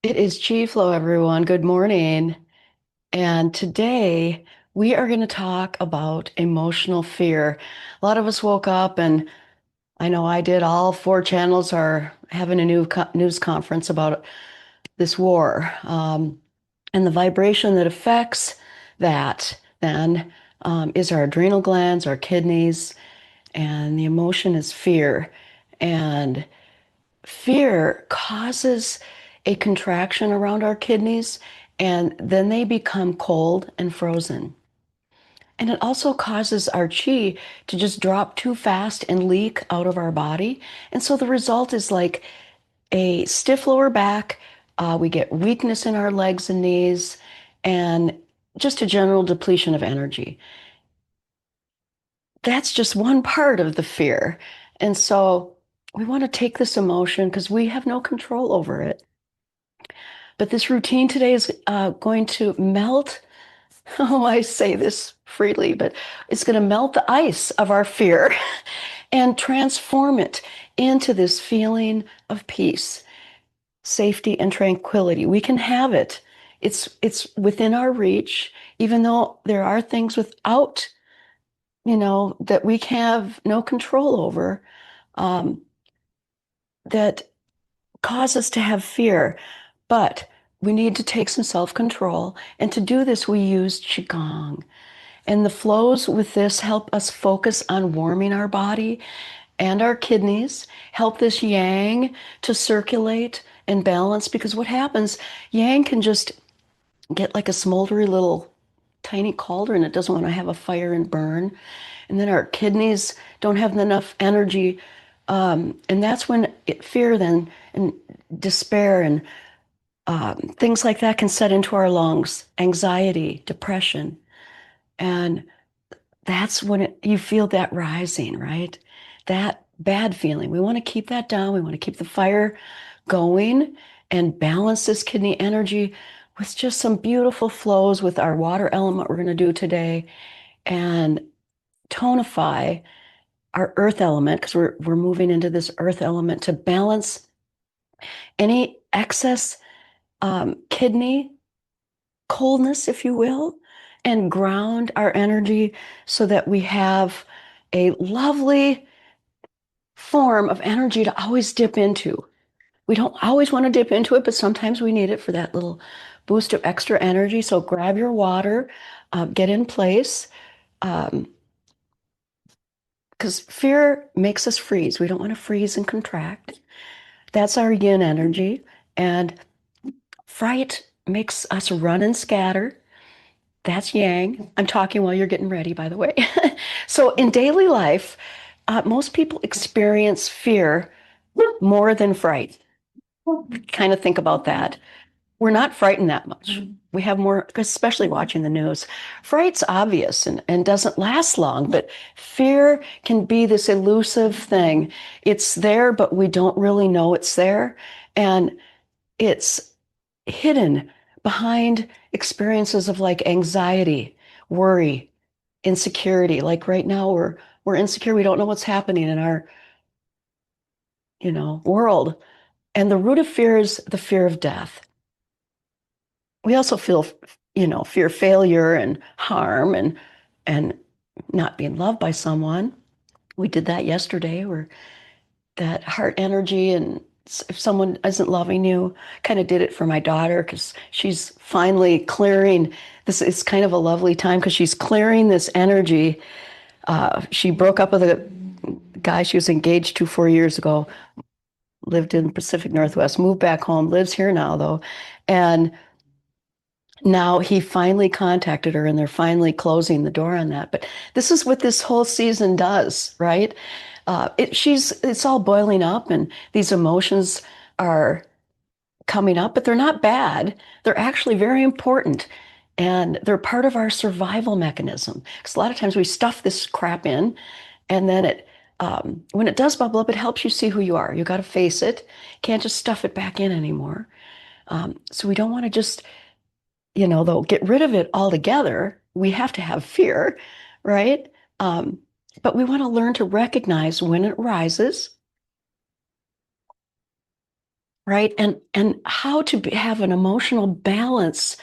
It is ChiFlow, everyone. Good morning. And today we are going to talk about emotional fear. A lot of us woke up, and I know I did. All four channels are having a new news conference about this war, and the vibration that affects that then is our adrenal glands, our kidneys, and the emotion is fear. And fear causes a contraction around our kidneys, and then they become cold and frozen. And it also causes our chi to just drop too fast and leak out of our body. And so the result is like a stiff lower back. We get weakness in our legs and knees, and just a general depletion of energy. That's just one part of the fear. And so we want to take this emotion because we have no control over it. But this routine today is going to melt. Oh, I say this freely, but it's going to melt the ice of our fear and transform it into this feeling of peace, safety, and tranquility. We can have it. It's within our reach, even though there are things without, that we have no control over, um, that cause us to have fear. But we need to take some self-control. And to do this, we use Qigong. And the flows with this help us focus on warming our body and our kidneys, help this yang to circulate and balance. Because what happens, yang can just get like a smoldery little tiny cauldron. It doesn't want to have a fire and burn. And then our kidneys don't have enough energy. And that's when fear then and despair and things like that can set into our lungs, anxiety, depression. And that's when you feel that rising, right? That bad feeling. We want to keep that down. We want to keep the fire going and balance this kidney energy with just some beautiful flows with our water element we're going to do today, and tonify our earth element because we're moving into this earth element to balance any excess kidney coldness, if you will, and ground our energy so that we have a lovely form of energy to always dip into. We don't always want to dip into it, but sometimes we need it for that little boost of extra energy. So grab your water, get in place, because fear makes us freeze. We don't want to freeze and contract. That's our yin energy. And fright makes us run and scatter. That's yang. I'm talking while you're getting ready, by the way. So in daily life, most people experience fear more than fright. Kind of think about that. We're not frightened that much. We have more, especially watching the news. Fright's obvious and doesn't last long, but fear can be this elusive thing. It's there, but we don't really know it's there. And it's hidden behind experiences of like anxiety, worry, insecurity. Like right now, we're insecure. We don't know what's happening in our, world. And the root of fear is the fear of death. We also feel, fear failure and harm and not being loved by someone. We did that yesterday, where that heart energy and if someone isn't loving you, kind of did it for my daughter because she's finally clearing this. It's kind of a lovely time because she's clearing this energy. She broke up with a guy she was engaged to 4 years ago, lived in the Pacific Northwest, moved back home, lives here now though. And now he finally contacted her and they're finally closing the door on that. But this is what this whole season does, right? It's all boiling up and these emotions are coming up, but they're not bad. They're actually very important. And they're part of our survival mechanism. Because a lot of times we stuff this crap in, and then when it does bubble up, it helps you see who you are. You got to face it. Can't just stuff it back in anymore. So we don't want to just, though, get rid of it altogether. We have to have fear, right? Um, but we want to learn to recognize when it rises right? And how to have an emotional balance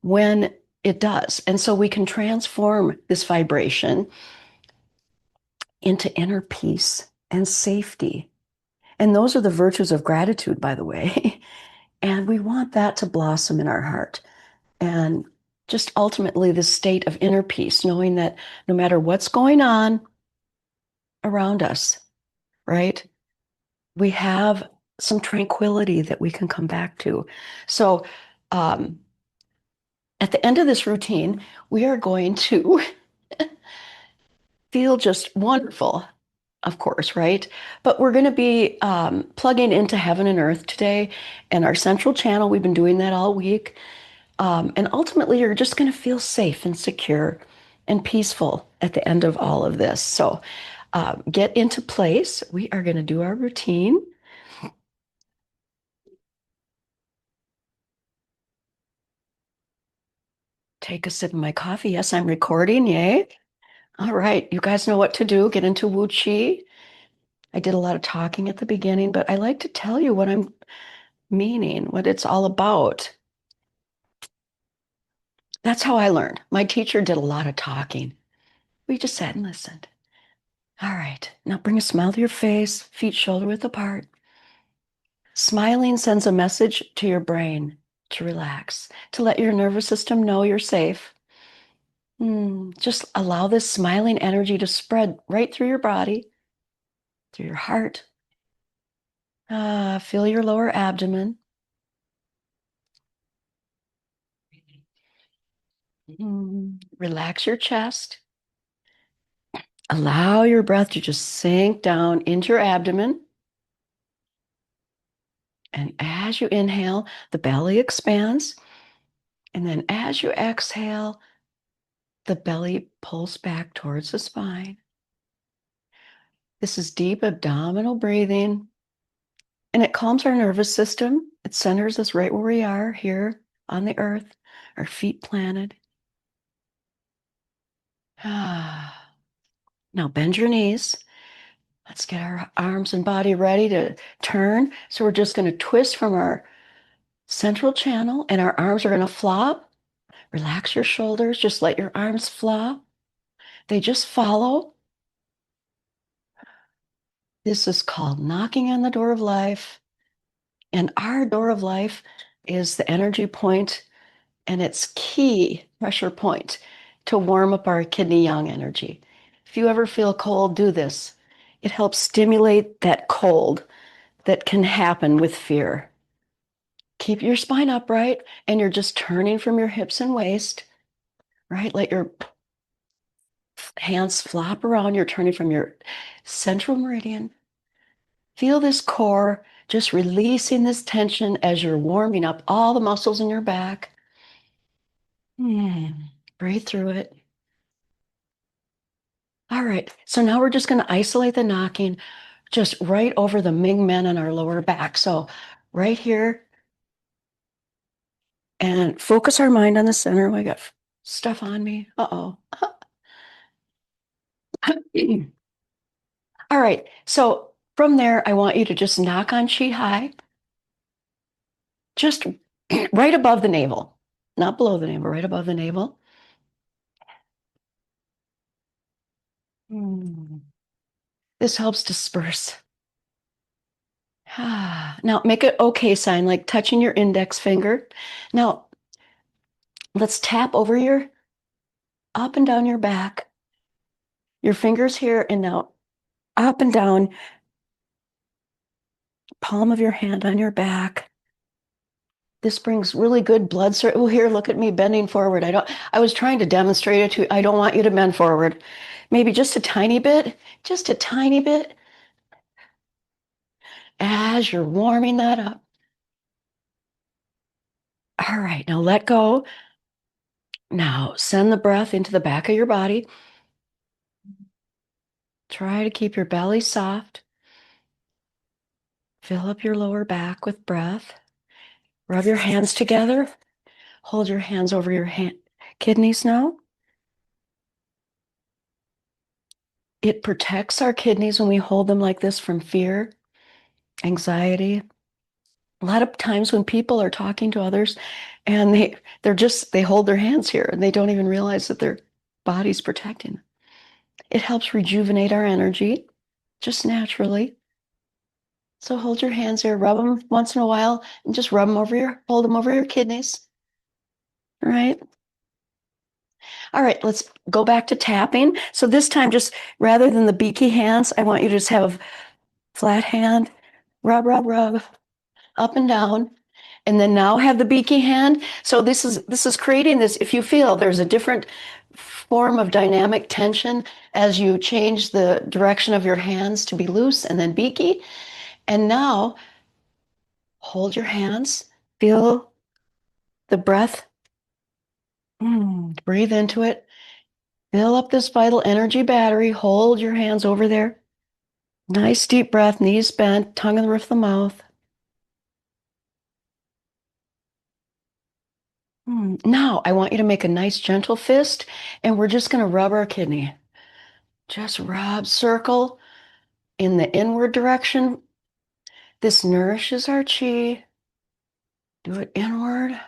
when it does. And so we can transform this vibration into inner peace and safety. And those are the virtues of gratitude, by the way. And we want that to blossom in our heart. And just ultimately, this state of inner peace, knowing that no matter what's going on around us, right, we have some tranquility that we can come back to. So, um, at the end of this routine, we are going to feel just wonderful, of course, right? But we're going to be plugging into heaven and earth today and our central channel. We've been doing that all week. And ultimately, you're just going to feel safe and secure and peaceful at the end of all of this. So get into place. We are going to do our routine. Take a sip of my coffee. Yes, I'm recording. Yay. All right. You guys know what to do. Get into Wu Chi. I did a lot of talking at the beginning, but I like to tell you what I'm meaning, what it's all about. That's how I learned. My teacher did a lot of talking. We just sat and listened. All right. Now bring a smile to your face, feet shoulder width apart. Smiling sends a message to your brain to relax, to let your nervous system know you're safe. Just allow this smiling energy to spread right through your body, through your heart. Feel your lower abdomen. Relax your chest. Allow your breath to just sink down into your abdomen. And as you inhale, the belly expands. And then as you exhale, the belly pulls back towards the spine. This is deep abdominal breathing. And it calms our nervous system. It centers us right where we are here on the earth, our feet planted. Now bend your knees. Let's get our arms and body ready to turn. So we're just going to twist from our central channel and our arms are going to flop. Relax your shoulders. Just let your arms flop. They just follow. This is called knocking on the door of life. And our door of life is the energy point and its key pressure point to warm up our kidney yang energy. If you ever feel cold, do this. It helps stimulate that cold that can happen with fear. Keep your spine upright and you're just turning from your hips and waist, right? Let your hands flop around. You're turning from your central meridian. Feel this core just releasing this tension as you're warming up all the muscles in your back. Breathe through it. All right, so now we're just going to isolate the knocking just right over the Ming Men on our lower back. So right here, and focus our mind on the center. I got stuff on me. Uh-oh. All right, so from there, I want you to just knock on Chi High, just right above the navel, not below the navel, right above the navel. This helps disperse. Now make an okay sign, like touching your index finger. Now let's tap over your up and down your back, your fingers here, and now up and down, palm of your hand on your back. This brings really good blood circulation. Oh, here, look at me bending forward. I was trying to demonstrate it to you. I don't want you to bend forward. Maybe just a tiny bit, just a tiny bit. As you're warming that up. All right, now let go. Now send the breath into the back of your body. Try to keep your belly soft. Fill up your lower back with breath. Rub your hands together. Hold your hands over your kidneys now. It protects our kidneys when we hold them like this from fear, anxiety. A lot of times when people are talking to others and they hold their hands here and they don't even realize that their body's protecting them. It helps rejuvenate our energy just naturally. So hold your hands there, rub them once in a while, and just hold them over your kidneys. All right. All right, let's go back to tapping. So this time, just rather than the beaky hands, I want you to just have a flat hand, rub, rub, rub, up and down. And then now have the beaky hand. So this is creating this. If you feel there's a different form of dynamic tension as you change the direction of your hands to be loose and then beaky. And now hold your hands, feel the breath. Breathe into it. Fill up this vital energy battery. Hold your hands over there. Nice deep breath, knees bent, tongue in the roof of the mouth. Now I want you to make a nice gentle fist, and we're just going to rub our kidney. Just rub, circle in the inward direction. This nourishes our chi. Do it inward.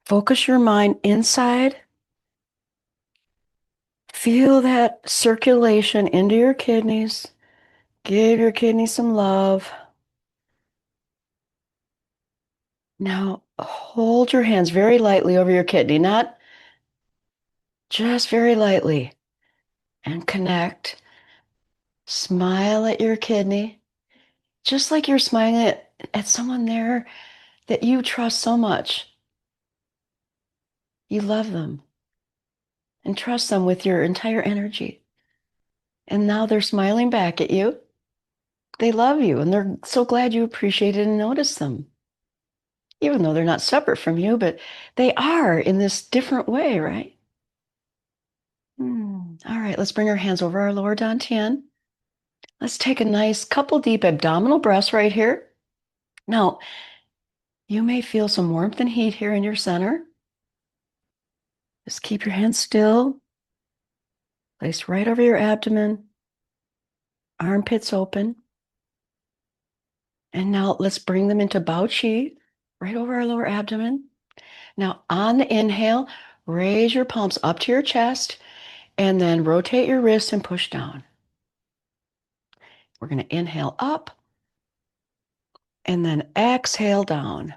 Focus your mind inside. Feel that circulation into your kidneys. Give your kidneys some love. Now hold your hands very lightly over your kidney, not just very lightly, and connect. Smile at your kidney, just like you're smiling at someone there that you trust so much. You love them and trust them with your entire energy. And now they're smiling back at you. They love you and they're so glad you appreciate it and notice them. Even though they're not separate from you, but they are in this different way, right? All right, let's bring our hands over our lower dantian. Let's take a nice couple deep abdominal breaths right here. Now, you may feel some warmth and heat here in your center. Just keep your hands still. Place right over your abdomen, armpits open. And now let's bring them into Bao Qi, right over our lower abdomen. Now on the inhale, raise your palms up to your chest and then rotate your wrists and push down. We're going to inhale up and then exhale down.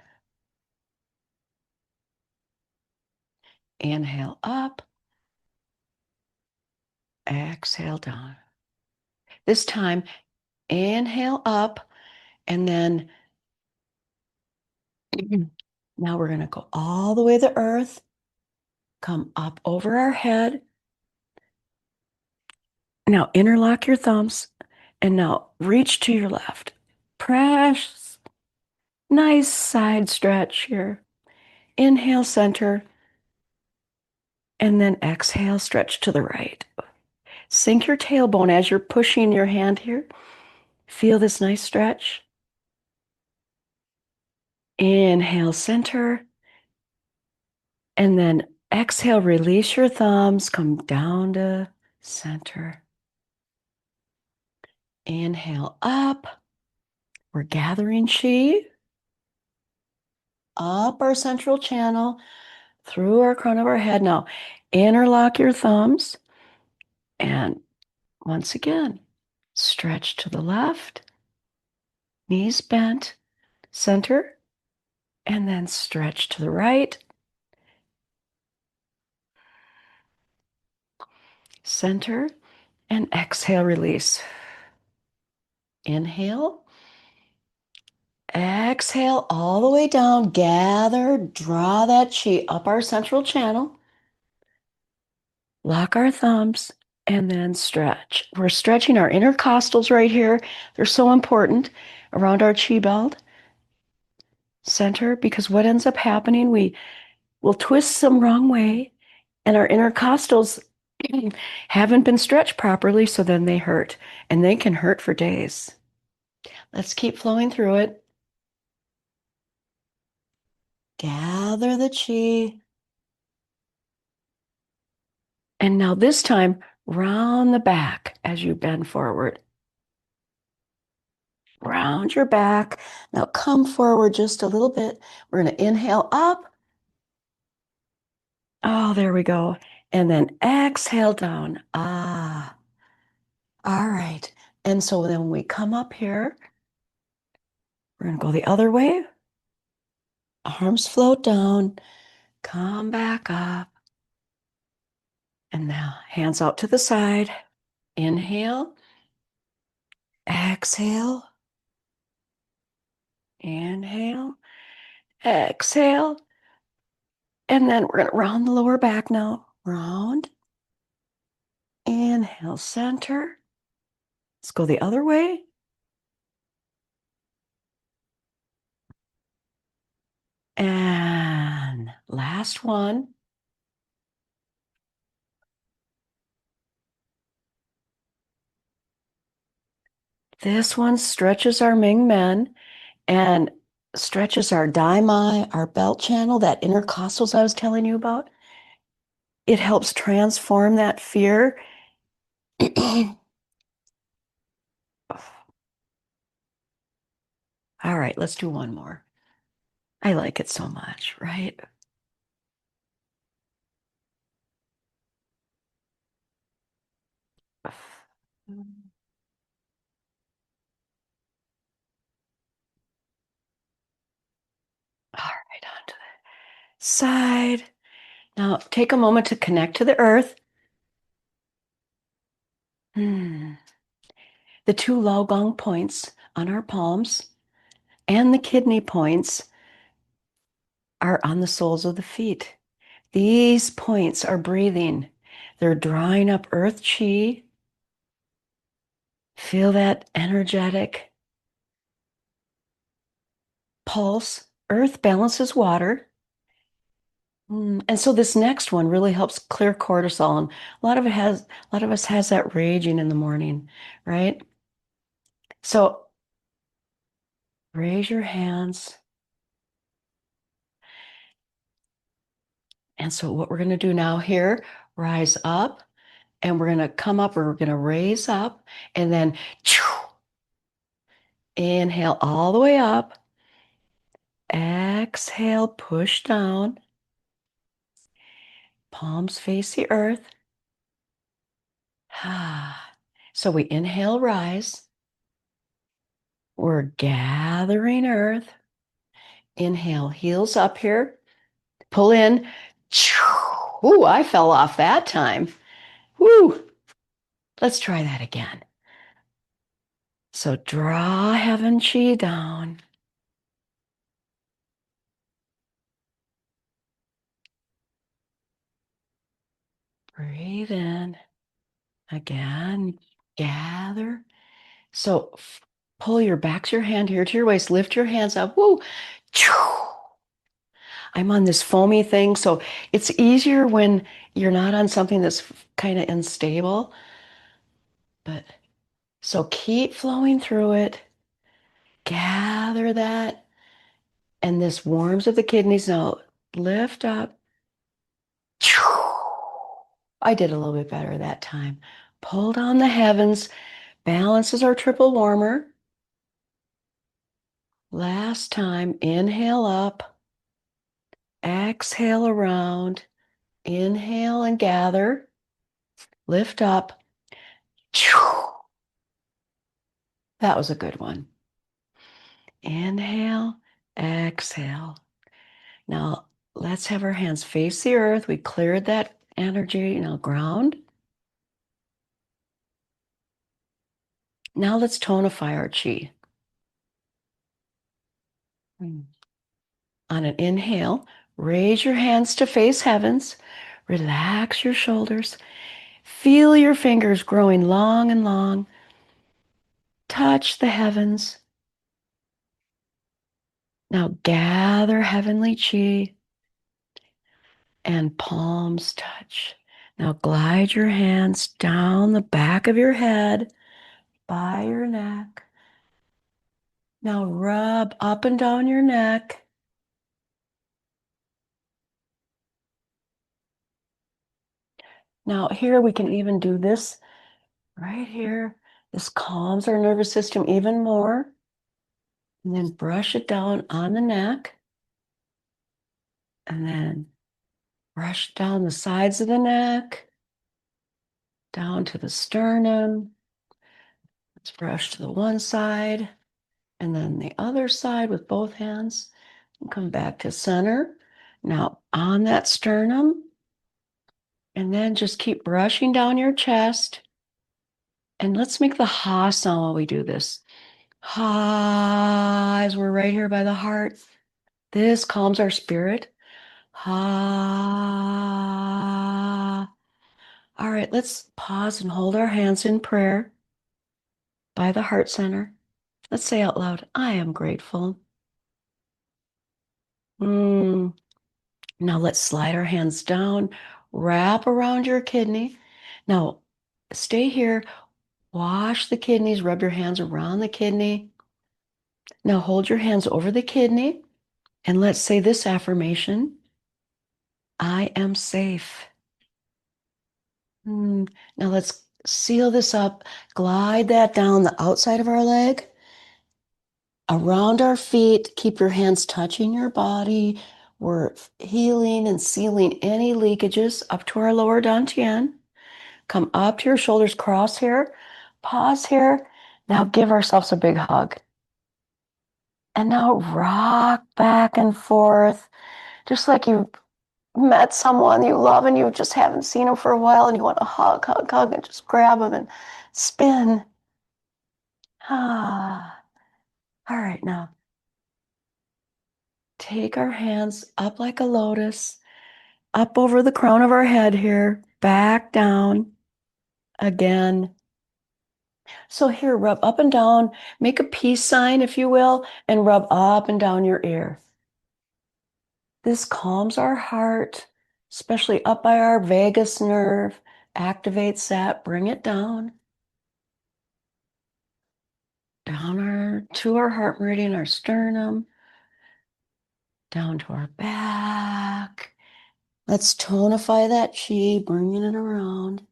Inhale up, exhale down. This time, inhale up and then now we're going to go all the way to the earth, come up over our head. Now interlock your thumbs and now reach to your left. Press. Nice side stretch here. Inhale, center, and then exhale, stretch to the right. Sink your tailbone as you're pushing your hand here. Feel this nice stretch. Inhale, center, and then exhale, release your thumbs, come down to center. Inhale up. We're gathering chi up our central channel through our crown of our head. Now, interlock your thumbs and once again, stretch to the left, knees bent, center, and then stretch to the right, center, and exhale, release. Inhale, exhale all the way down, gather, draw that chi up our central channel, lock our thumbs, and then stretch. We're stretching our intercostals right here. They're so important around our chi belt. Center, because what ends up happening, we will twist some wrong way and our intercostals haven't been stretched properly, so then they hurt and they can hurt for days. Let's keep flowing through it. Gather the chi. And now this time, round the back as you bend forward. Round your back. Now come forward just a little bit. We're going to inhale up. Oh, there we go. And then exhale down. Ah, all right. And so then when we come up here, we're going to go the other way. Arms float down. Come back up. And now hands out to the side. Inhale. Exhale. Inhale. Exhale. And then we're going to round the lower back now. Round. Inhale, center. Let's go the other way. And last one. This one stretches our Ming Men and stretches our Dai Mai, our belt channel, that intercostals I was telling you about. It helps transform that fear. All right, let's do one more. I like it so much, right? All right, onto the side. Now take a moment to connect to the earth. The two Laogong points on our palms and the kidney points are on the soles of the feet. These points are breathing. They're drawing up earth chi. Feel that energetic pulse. Earth balances water. And so this next one really helps clear cortisol. And a lot of us has that raging in the morning, right? So raise your hands. And so what we're going to do now here, rise up, and we're going to come up, or we're going to raise up, and then inhale all the way up. Exhale, push down. Palms face the earth. So we inhale, rise. We're gathering earth. Inhale, heels up here. Pull in. Ooh, I fell off that time. Woo. Let's try that again. So draw heaven chi down. Breathe in. Again, gather. So pull your back, your hand here to your waist. Lift your hands up. Woo. I'm on this foamy thing, so it's easier when you're not on something that's kind of unstable. But so keep flowing through it. Gather that. And this warms up the kidneys. Now lift up. I did a little bit better that time. Pull down the heavens. Balances our triple warmer. Last time, inhale up. Exhale around. Inhale and gather. Lift up. That was a good one. Inhale, exhale. Now let's have our hands face the earth. We cleared that energy. Now ground. Now let's tonify our chi. On an inhale, raise your hands to face heavens. Relax your shoulders. Feel your fingers growing long and long. Touch the heavens. Now gather heavenly chi and palms touch. Now glide your hands down the back of your head, by your neck. Now rub up and down your neck. Now here we can even do this right here. This calms our nervous system even more. And then brush it down on the neck. And then brush down the sides of the neck, down to the sternum. Let's brush to the one side and then the other side with both hands. And come back to center. Now on that sternum. And then just keep brushing down your chest. And let's make the ha sound while we do this. Ha, as we're right here by the heart. This calms our spirit. Ha. All right, let's pause and hold our hands in prayer by the heart center. Let's say out loud, I am grateful. Mm. Now let's slide our hands down, wrap around your kidney. Now stay here, wash the kidneys, rub your hands around the kidney. Now hold your hands over the kidney and let's say this affirmation, I am safe. Now let's seal this up, glide that down the outside of our leg, around our feet. Keep your hands touching your body. We're healing and sealing any leakages up to our lower dantian. Come up to your shoulders, cross here, pause here. Now give ourselves a big hug. And now rock back and forth, just like you met someone you love and you just haven't seen them for a while and you want to hug, hug, hug, and just grab them and spin. Ah. All right, now take our hands up like a lotus, up over the crown of our head here, back down again. So here, rub up and down, make a peace sign, if you will, and rub up and down your ear. This calms our heart, especially up by our vagus nerve, activates that, bring it down. Down to our heart meridian, our sternum, down to our back. Let's tonify that chi, bringing it around.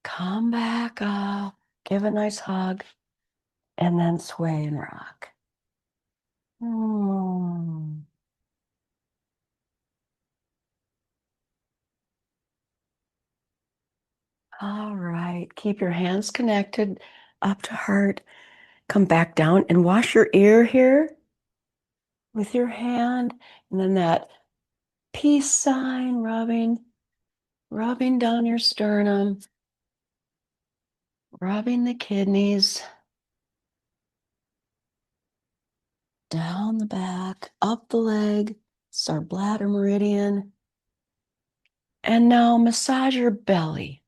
Come back up, give a nice hug, and then sway and rock. Mm. All right, keep your hands connected up to heart. Come back down and wash your ear here with your hand. And then that peace sign, rubbing down your sternum, rubbing the kidneys, down the back, up the leg. It's our bladder meridian. And now massage your belly.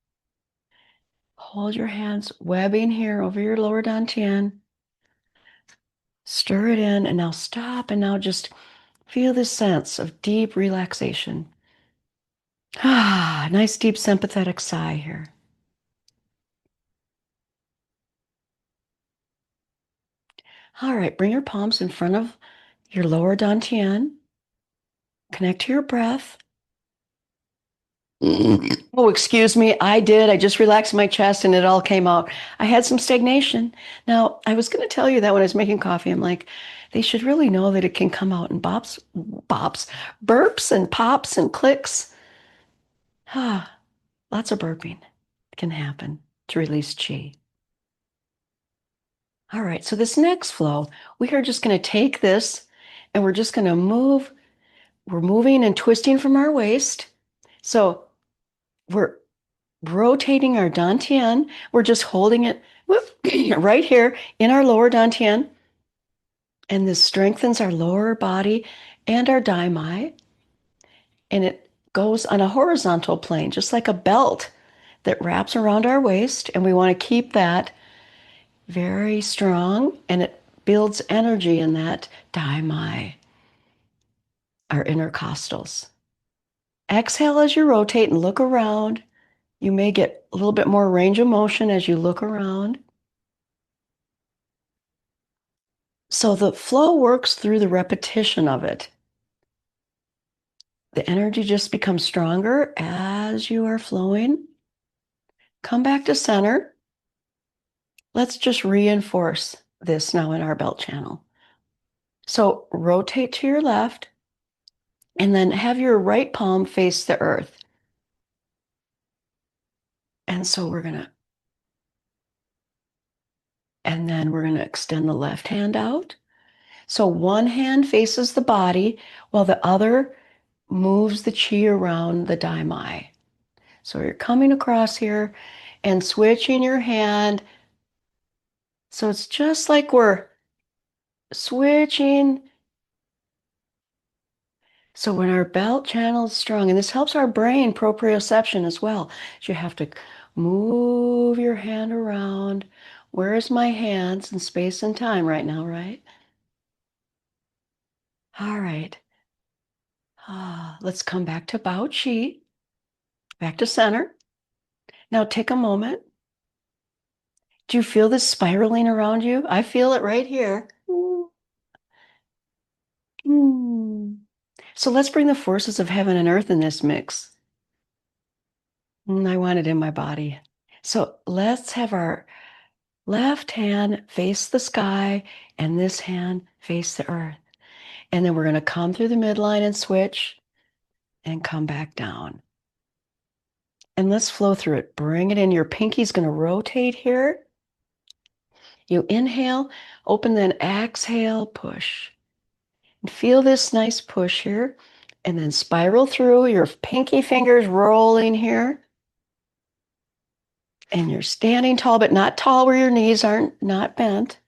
Hold your hands, webbing here over your lower dantian. Stir it in and now stop and now just feel this sense of deep relaxation. Ah, nice deep sympathetic sigh here. All right, bring your palms in front of your lower dantian. Connect to your breath. Oh, excuse me, I did. I just relaxed my chest and it all came out. I had some stagnation. Now, I was going to tell you that when I was making coffee, I'm like, they should really know that it can come out in burps and pops and clicks. Ah, lots of burping can happen to release chi. All right, so this next flow, we are just going to take this and we're just going to move. We're moving and twisting from our waist. So we're rotating our dantian. We're just holding it right here in our lower dantian. And this strengthens our lower body and our daimai. And it goes on a horizontal plane, just like a belt that wraps around our waist. And we want to keep that very strong. And it builds energy in that daimai, our intercostals. Exhale as you rotate and look around. You may get a little bit more range of motion as you look around. So the flow works through the repetition of it. The energy just becomes stronger as you are flowing. Come back to center. let's just reinforce this now in our belt channel. So rotate to your left and then have your right palm face the earth. And so we're going to extend the left hand out. So one hand faces the body while the other moves the chi around the daimai. So you're coming across here and switching your hand. So it's just like we're switching. So when our belt channel is strong, and this helps our brain proprioception as well, you have to move your hand around. Where is my hands in space and time right now, right? All right. Let's come back to Bao Chi, back to center. Now take a moment. Do you feel this spiraling around you? I feel it right here. Mm. So let's bring the forces of heaven and earth in this mix. I want it in my body. So let's have our left hand face the sky and this hand face the earth. And then we're going to come through the midline and switch and come back down. And let's flow through it. Bring it in. Your pinky's going to rotate here. You inhale, open, then exhale, push. And feel this nice push here. And then spiral through, your pinky fingers rolling here. And you're standing tall, but not tall where your knees aren't not bent.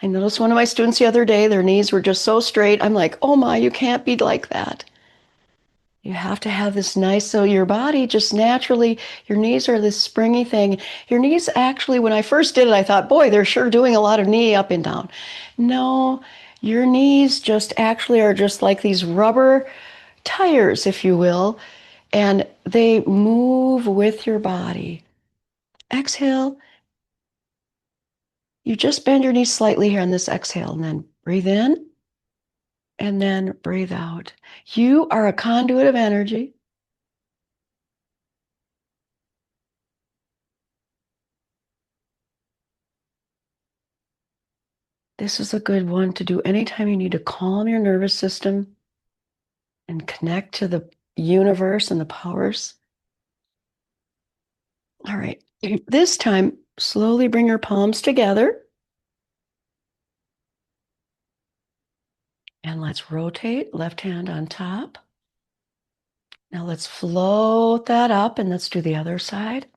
I noticed one of my students the other day, their knees were just so straight. I'm like, oh my, you can't be like that. You have to have this nice, so your body just naturally, your knees are this springy thing. Your knees actually, when I first did it, I thought, boy, they're sure doing a lot of knee up and down. No, your knees just actually are just like these rubber tires, if you will, and they move with your body. Exhale. You just bend your knees slightly here on this exhale, and then breathe in and then breathe out. You are a conduit of energy. This is a good one to do anytime you need to calm your nervous system and connect to the universe and the powers. All right. This time, slowly bring your palms together. And let's rotate, left hand on top. Now let's float that up and let's do the other side.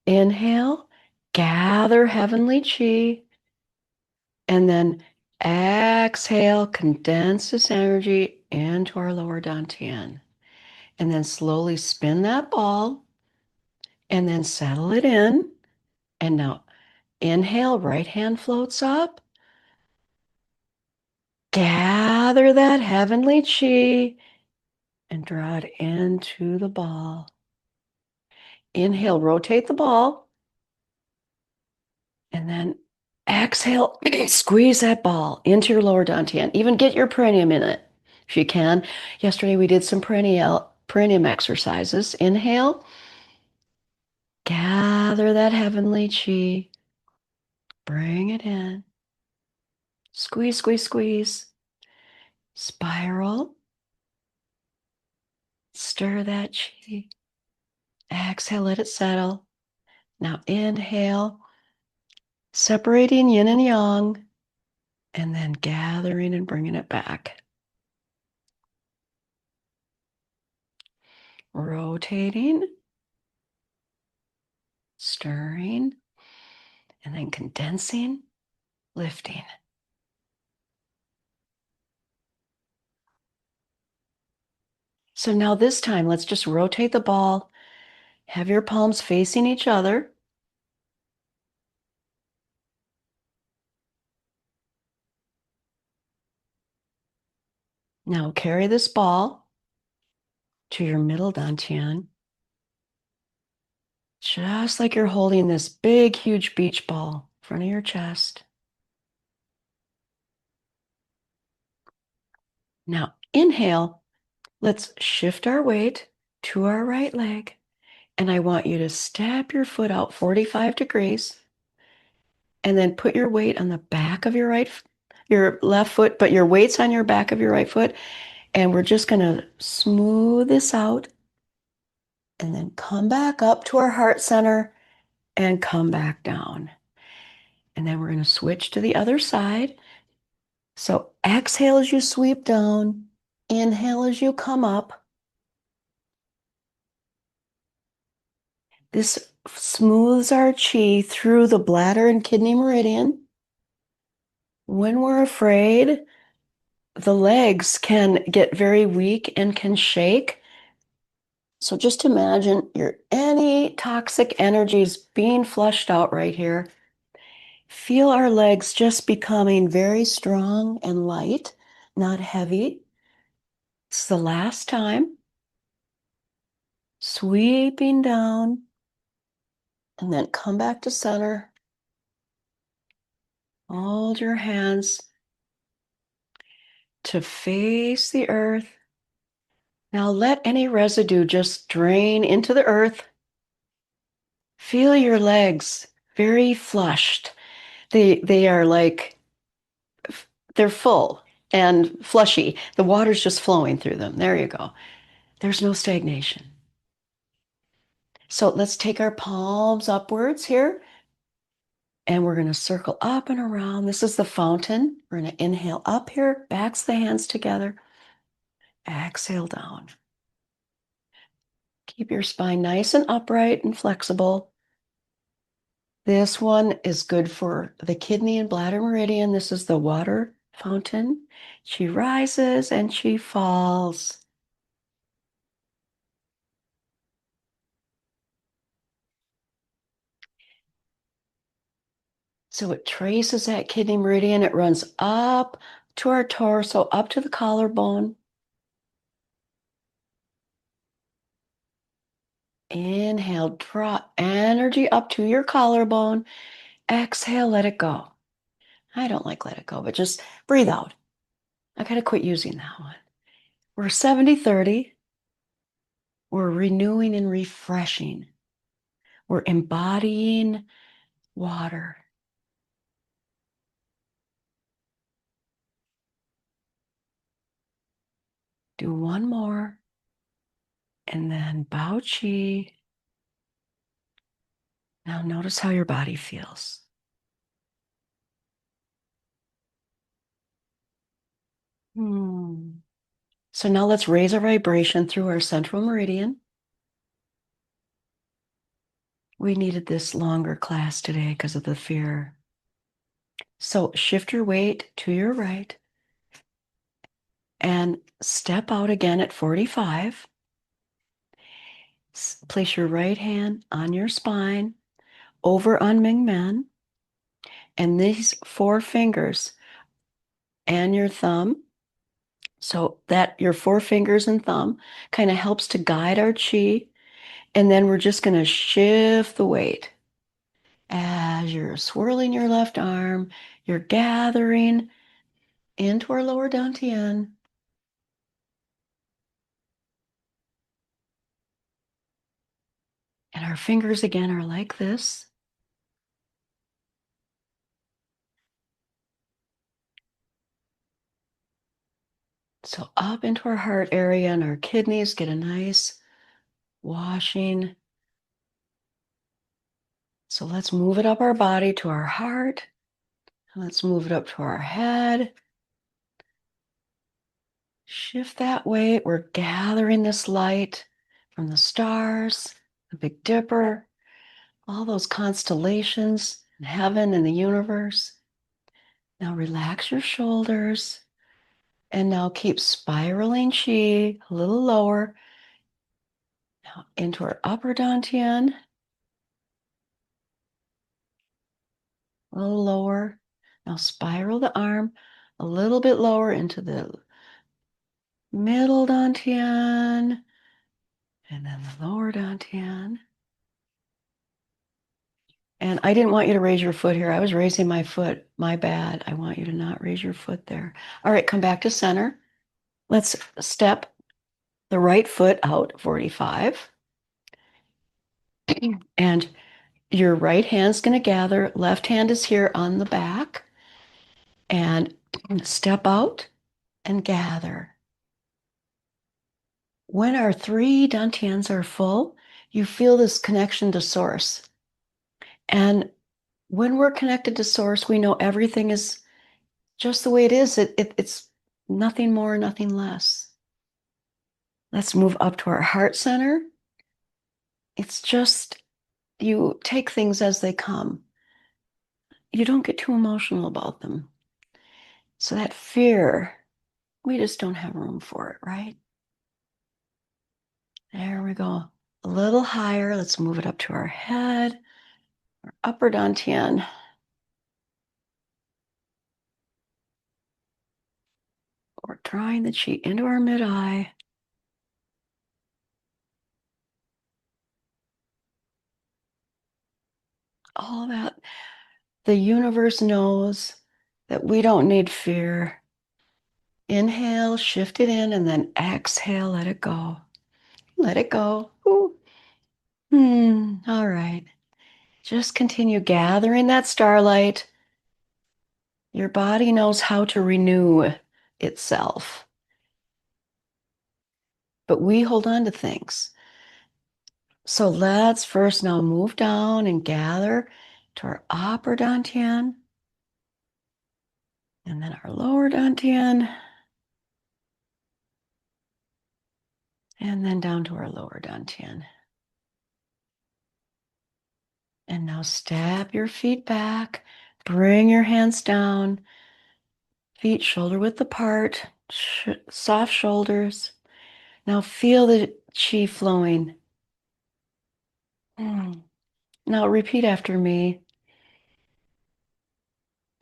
Inhale, gather heavenly chi. And then exhale, condense this energy into our lower dantian. And then slowly spin that ball and then settle it in. And now inhale, right hand floats up. Gather that heavenly chi and draw it into the ball. Inhale, rotate the ball. And then exhale, squeeze that ball into your lower dantian. Even get your perineum in it if you can. Yesterday we did some perineum exercises. Inhale, gather that heavenly chi, bring it in. Squeeze, squeeze, squeeze. Spiral. Stir that chi. Exhale, let it settle. Now inhale, separating yin and yang, and then gathering and bringing it back. Rotating, stirring, and then condensing, lifting. So now this time, let's just rotate the ball. Have your palms facing each other. Now carry this ball to your middle dantian, just like you're holding this big, huge beach ball in front of your chest. Now inhale, let's shift our weight to our right leg. And I want you to step your foot out 45 degrees And then put your weight on the back of your left foot, but your weight's on your back of your right foot. And we're just going to smooth this out and then come back up to our heart center and come back down. And then we're going to switch to the other side. So exhale as you sweep down, inhale as you come up. This smooths our chi through the bladder and kidney meridian. When we're afraid, the legs can get very weak and can shake. So just imagine any toxic energies being flushed out right here. Feel our legs just becoming very strong and light, not heavy. It's the last time. Sweeping down and then come back to center. Hold your hands to face the earth. Now let any residue just drain into the earth. Feel your legs very flushed. They are like, they're full and flushy. The water's just flowing through them. There you go. There's no stagnation. So let's take our palms upwards here. And we're going to circle up and around. This is the fountain. We're going to inhale up here, backs the hands together. Exhale down. Keep your spine nice and upright and flexible. This one is good for the kidney and bladder meridian. This is the water fountain. She rises and she falls. So it traces that kidney meridian. It runs up to our torso, up to the collarbone. Inhale, draw energy up to your collarbone. Exhale, let it go. I don't like let it go, but just breathe out. I got to quit using that one. We're 70-30. We're renewing and refreshing. We're embodying water. Do one more. And then bow chi. Now notice how your body feels. So now let's raise our vibration through our central meridian. We needed this longer class today because of the fear. So shift your weight to your right and step out again at 45. Place your right hand on your spine over on Ming Men. And these 4 fingers and your thumb, so that your 4 fingers and thumb kind of helps to guide our chi. And then we're just going to shift the weight. As you're swirling your left arm, you're gathering into our lower dantian. And our fingers again are like this. So up into our heart area, and our kidneys get a nice washing. So let's move it up our body to our heart. Let's move it up to our head. Shift that weight. We're gathering this light from the stars, the Big Dipper, all those constellations in heaven and the universe. Now relax your shoulders. And now keep spiraling chi a little lower. Now into our upper dantian. A little lower. Now spiral the arm a little bit lower into the middle dantian. And then the lower dantian. And I didn't want you to raise your foot here. I was raising my foot. My bad. I want you to not raise your foot there. All right, come back to center. Let's step the right foot out 45. And Your right hand's going to gather, left hand is here on the back, and step out and gather. When our three dantians are full, you feel this connection to source. And when we're connected to source, we know everything is just the way it is. It's nothing more, nothing less. Let's move up to our heart center. It's just you take things as they come. You don't get too emotional about them. So that fear, we just don't have room for it, right? There we go. A little higher. Let's move it up to our head, our upper dantian. We're drawing the chi into our mid-eye. All that. The universe knows that we don't need fear. Inhale, shift it in, and then exhale, let it go. Let it go. Ooh. All right. Just continue gathering that starlight. Your body knows how to renew itself. But we hold on to things. So let's first now move down and gather to our upper dantian. And then our lower dantian. And then down to our lower dantian. And now step your feet back. Bring your hands down. Feet shoulder width apart. Soft shoulders. Now feel the chi flowing. Now repeat after me.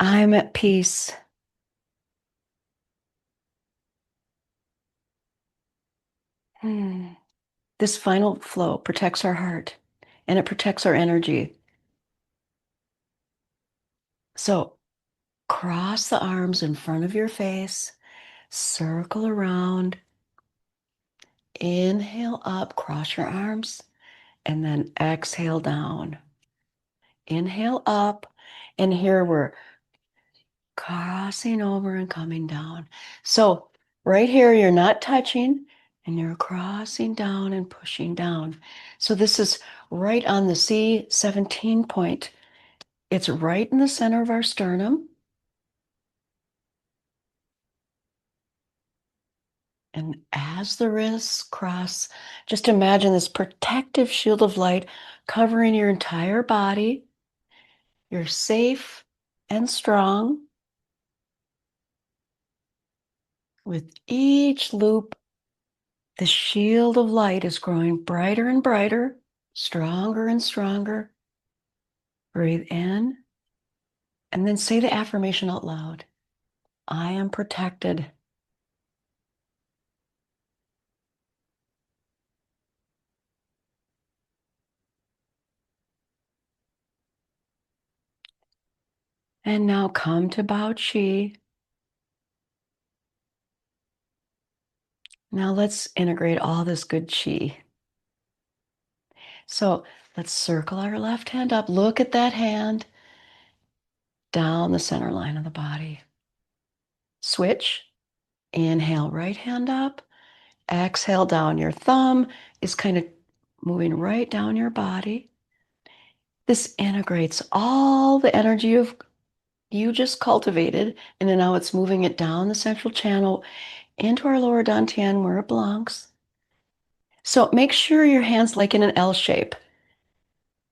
I'm at peace. This final flow protects our heart and it protects our energy. So cross the arms in front of your face, circle around, inhale up, cross your arms, and then exhale down. Inhale up, and here we're crossing over and coming down. So right here, you're not touching, and you're crossing down and pushing down. So this is right on the C17 point. It's right in the center of our sternum. And as the wrists cross, just imagine this protective shield of light covering your entire body. You're safe and strong. With each loop, the shield of light is growing brighter and brighter, stronger and stronger. Breathe in, and then say the affirmation out loud. I am protected. And now come to Bao Chi. Now let's integrate all this good chi. So let's circle our left hand up. Look at that hand down the center line of the body. Switch. Inhale, right hand up. Exhale down. Your thumb is kind of moving right down your body. This integrates all the energy of you just cultivated, and then now it's moving it down the central channel into our lower dantian where it belongs. So make sure your hand's like in an L shape.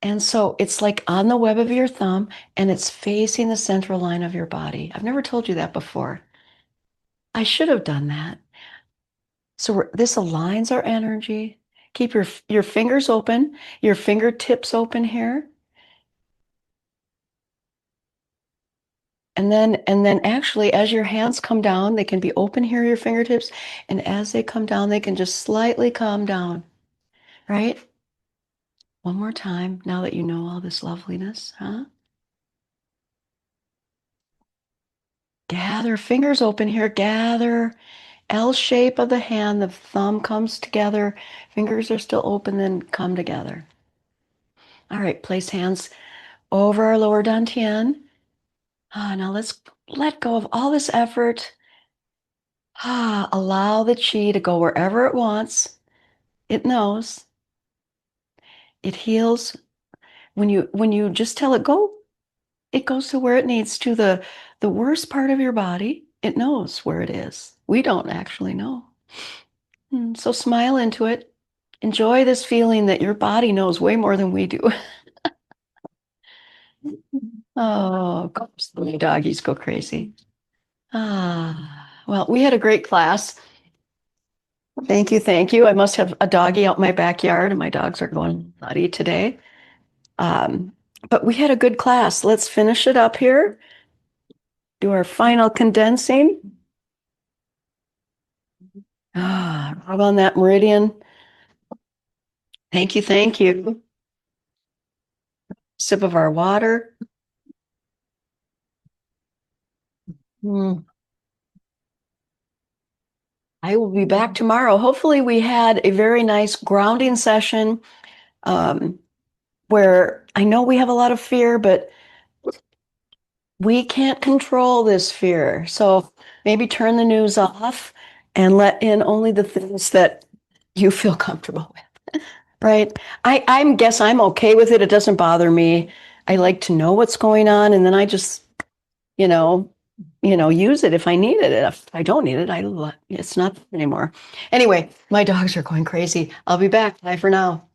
And so it's like on the web of your thumb and it's facing the central line of your body. I've never told you that before. I should have done that. So this aligns our energy. Keep your fingers open, your fingertips open here. And then actually as your hands come down, they can be open here, your fingertips. And as they come down, they can just slightly calm down, right? One more time, now that you know all this loveliness, huh? Gather, fingers open here, gather. L shape of the hand, the thumb comes together, fingers are still open, then come together. All right, place hands over our lower dantian. Now let's let go of all this effort. Allow the chi to go wherever it wants. It knows. It heals. When you just tell it go, it goes to where it needs to. The worst part of your body, it knows where it is. We don't actually know. So smile into it. Enjoy this feeling that your body knows way more than we do. Oh, of course, the doggies go crazy. Well, we had a great class. Thank you, thank you. I must have a doggy out in my backyard, and my dogs are going nutty today. Um, but we had a good class. Let's finish it up here. Do our final condensing. Rub on that meridian. Thank you, thank you. Sip of our water. Mm. I will be back tomorrow. Hopefully, we had a very nice grounding session um, where I know we have a lot of fear, but we can't control this fear. So maybe turn the news off and let in only the things that you feel comfortable with, right? I guess I'm okay with it. It doesn't bother me. I like to know what's going on, and then I just, you know, use it if I need it. If I don't need it, it's not anymore. Anyway, my dogs are going crazy. I'll be back. Bye for now.